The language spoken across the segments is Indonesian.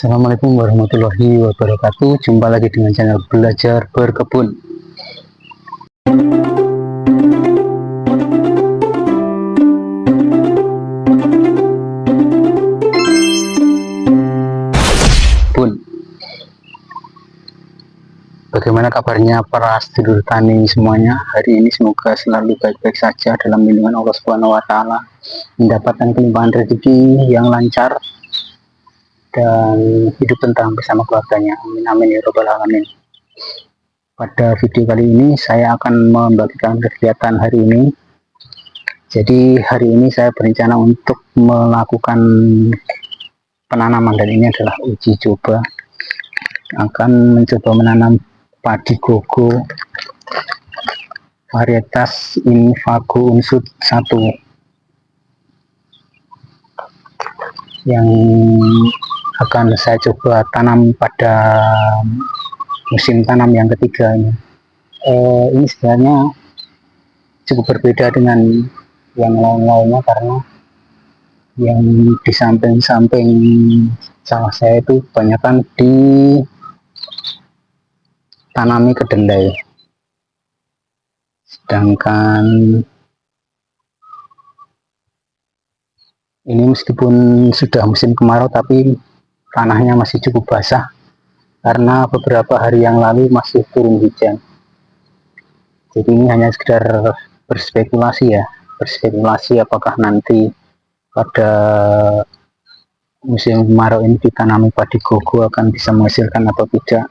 Assalamualaikum warahmatullahi wabarakatuh. Jumpa lagi dengan channel Belajar Berkebun. Bun, bagaimana kabarnya para sedulur tani semuanya? Hari ini semoga selalu baik-baik saja dalam lindungan Allah Subhanahu wa taala, mendapatkan kelimpahan rezeki yang lancar dan hidup tentram bersama keluarganya. Amin amin ya robbal alamin. Pada video kali ini saya akan membagikan kegiatan hari ini. Jadi hari ini saya berencana untuk melakukan penanaman, dan ini adalah uji coba. Akan mencoba menanam padi gogo varietas Infago Unsud 1 yang akan saya coba tanam pada musim tanam yang ketiga ini. Ini sebenarnya cukup berbeda dengan yang lain-lainnya karena yang di samping-samping sawah saya itu kebanyakan ditanami kedelai, sedangkan ini meskipun sudah musim kemarau tapi tanahnya masih cukup basah karena beberapa hari yang lalu masih turun hujan. Jadi ini hanya sekedar berspekulasi ya, berspekulasi apakah nanti pada musim kemarau ini ditanami padi gogo akan bisa menghasilkan atau tidak.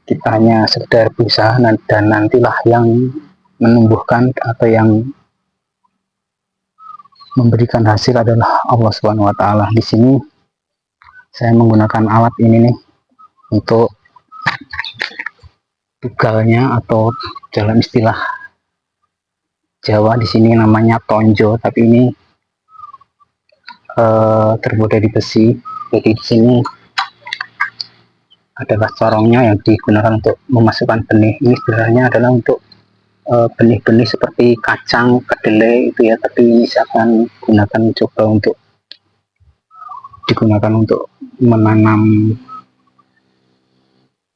Kita hanya sekedar berusaha dan nantilah yang menumbuhkan atau yang memberikan hasil adalah Allah Subhanahu wa taala. Di sini saya menggunakan alat ini nih untuk tugalnya, atau dalam istilah Jawa di sini namanya tonjo, tapi ini terbuat dari besi. Jadi di sini adalah corongnya yang digunakan untuk memasukkan benih. Ini sebenarnya adalah untuk benih-benih seperti kacang, kedelai itu ya, tapi ini saya akan gunakan coba untuk digunakan untuk menanam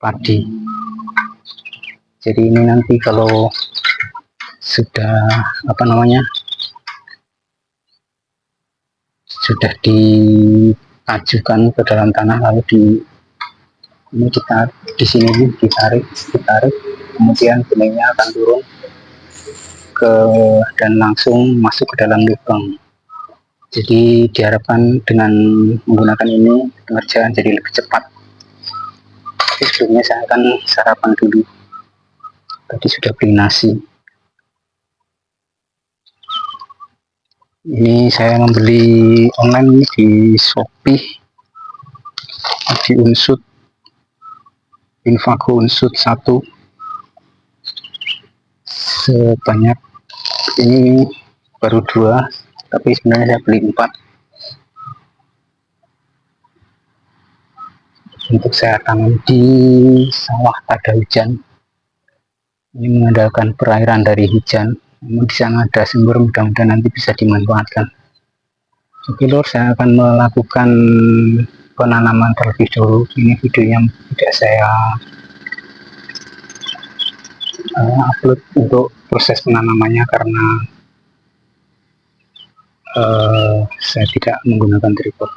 padi. Jadi ini nanti kalau sudah sudah diajukan ke dalam tanah, lalu ini kita di sini ditarik, kemudian benihnya akan turun dan langsung masuk ke dalam lubang. Jadi diharapkan dengan menggunakan ini pengerjaan jadi lebih cepat. Tapi sebelumnya saya akan sarapan dulu. Tadi sudah beli nasi. Ini saya membeli online di Shopee, di Unsud, Infago Unsud 1 sebanyak ini baru 2, tapi sebenarnya saya beli 4 untuk saya tanam di sawah tada hujan. Ini mengandalkan perairan dari hujan, namun di sana ada sumber, mudah-mudahan nanti bisa dimanfaatkan. Oke lor, saya akan melakukan penanaman terlebih dahulu. Ini videonya tidak saya upload untuk proses penanamannya karena saya tidak menggunakan tripod.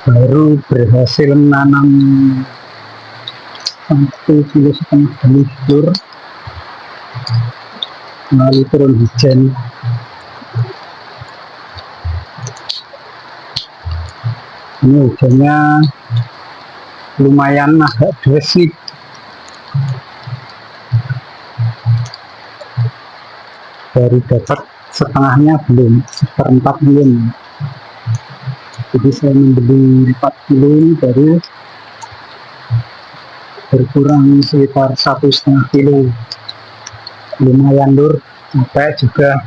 Baru berhasil menanam 1,5 kilo benih lur, lalu turun hujan. Ini hujannya lumayan agak deras nih. Baru dapat setengahnya belum, seperempat belum. Jadi saya membeli 4 kilo ini baru berkurang sekitar 1,5 kilo. Lumayan lur, capek juga,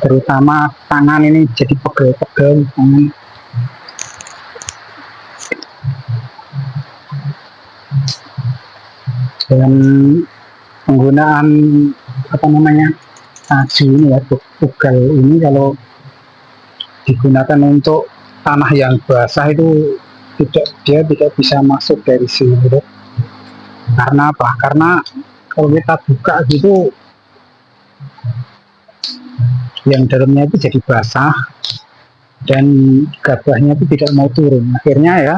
terutama tangan ini jadi pegel-pegel tangan. Dan penggunaan tadi ini ya, tugal ini kalau digunakan untuk tanah yang basah itu dia tidak bisa masuk dari sini gitu. Karena apa? Karena kalau kita buka gitu yang dalamnya itu jadi basah dan gabahnya itu tidak mau turun. Akhirnya ya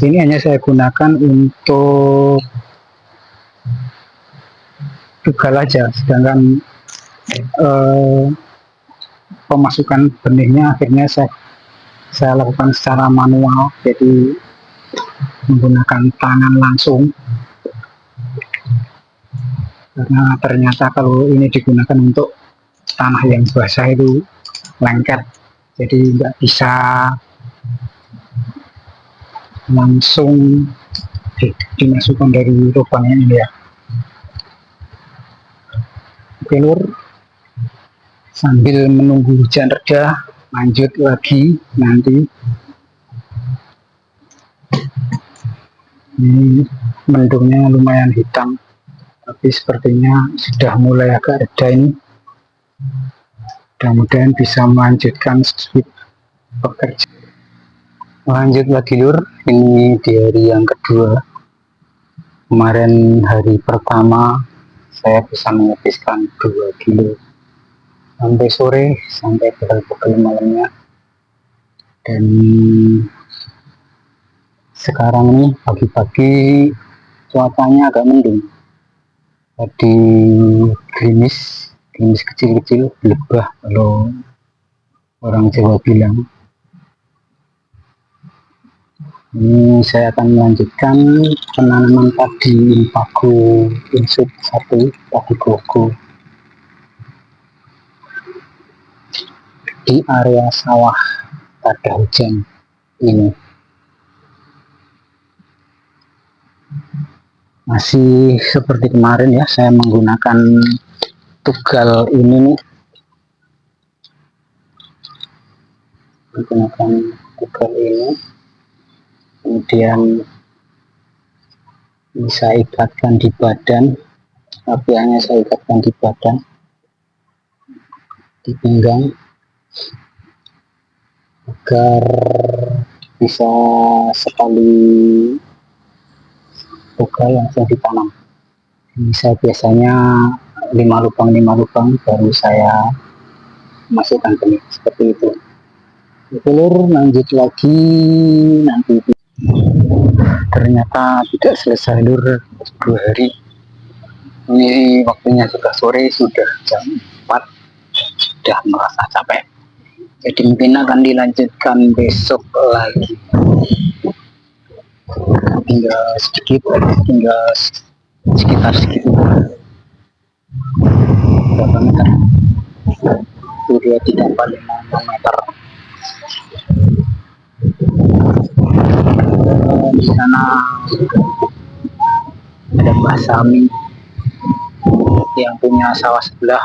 ini hanya saya gunakan untuk tugal aja, sedangkan pemasukan benihnya akhirnya saya lakukan secara manual, jadi menggunakan tangan langsung, karena ternyata kalau ini digunakan untuk tanah yang basah itu lengket, jadi nggak bisa langsung dimasukkan dari lubangnya ini ya. Oke lur, sambil menunggu hujan reda lanjut lagi nanti. Ini mendungnya lumayan hitam, tapi sepertinya sudah mulai agak reda ini. Mudah-mudahan bisa melanjutkan pekerjaan. Lanjut lagi lur, ini di hari yang kedua. Kemarin hari pertama saya bisa mengepiskan 2 kilo sampai sore, sampai pegel-pegel malamnya. Dan sekarang nih pagi-pagi cuacanya agak mendung, tadi gerimis kecil-kecil, lebah kalau orang Jawa bilang. Ini saya akan melanjutkan penanaman padi Impago Insud 1, padi gogo, di area sawah pada hujan ini. Masih seperti kemarin ya, saya menggunakan tugal ini nih, kemudian bisa ikatkan di badan, tapi hanya saya ikatkan di badan, di pinggang, agar bisa sekali tugal langsung ditanam. Ini saya biasanya 5 lubang baru saya masukkan benih seperti itu. Oke lur, lanjut lagi nanti. Ternyata tidak selesai lur, 2 hari. Ini waktunya sudah sore, sudah jam 4, sudah merasa capek. Jadi mungkin akan dilanjutkan besok lagi. Tinggal sekitar segitu. Berapa meter? 2, 3, 4, 5, 6 meter. Di sana ada Mbah Sami yang punya sawah sebelah,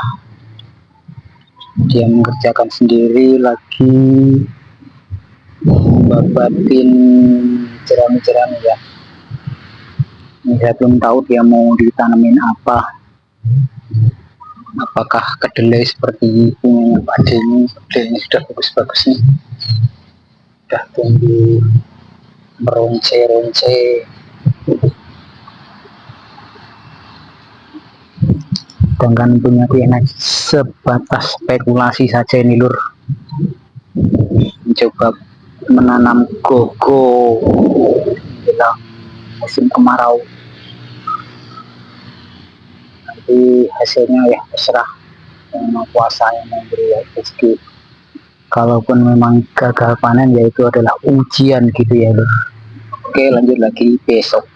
dia mengerjakan sendiri, lagi membabatin jerami-jerami ya. Ini saya belum tahu dia mau ditanamin apa, apakah kedelai seperti punya Pak Denny. Kedelainya sudah bagus-bagus nih, sudah tumbuh meronce-ronce. Sedangkan punya enak sebatas spekulasi saja ini lur, mencoba menanam gogo menjelang musim kemarau. Nanti hasilnya ya terserah yang mau kuasa, yang memberi rezeki. Kalaupun memang gagal panen, yaitu adalah ujian gitu ya lur. Oke, lanjut lagi besok.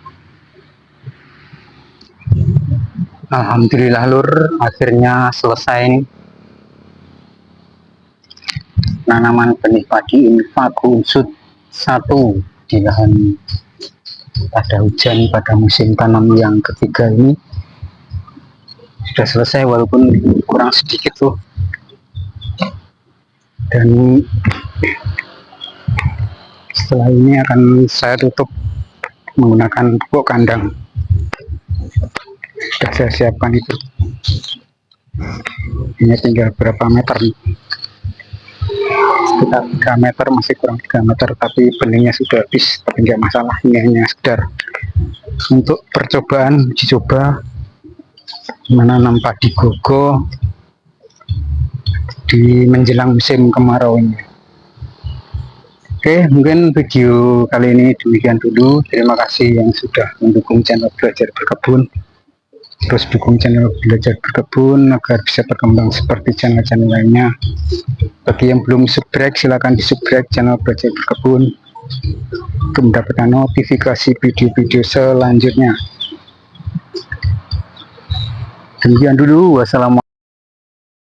Alhamdulillah lur, akhirnya selesai nih penanaman benih padi Impago Insud 1 di lahan pada hujan pada musim tanam yang ketiga ini. Sudah selesai walaupun kurang sedikit tuh. Dan setelah ini akan saya tutup menggunakan pupuk kandang, sudah saya siapkan itu. Ini tinggal berapa meter nih? Sekitar 3 meter, masih kurang 3 meter, tapi benihnya sudah habis. Tapi nggak masalah, ini hanya sekedar untuk percobaan, uji coba menanam padi gogo di menjelang musim kemarau ini. Oke, mungkin video kali ini demikian dulu. Terima kasih yang sudah mendukung channel Belajar Berkebun. Terus dukung channel Belajar Berkebun agar bisa berkembang seperti channel-channel lainnya. Bagi yang belum subscribe, silahkan di subscribe channel Belajar Berkebun untuk mendapatkan notifikasi video-video selanjutnya. Demikian dulu, wassalamualaikum.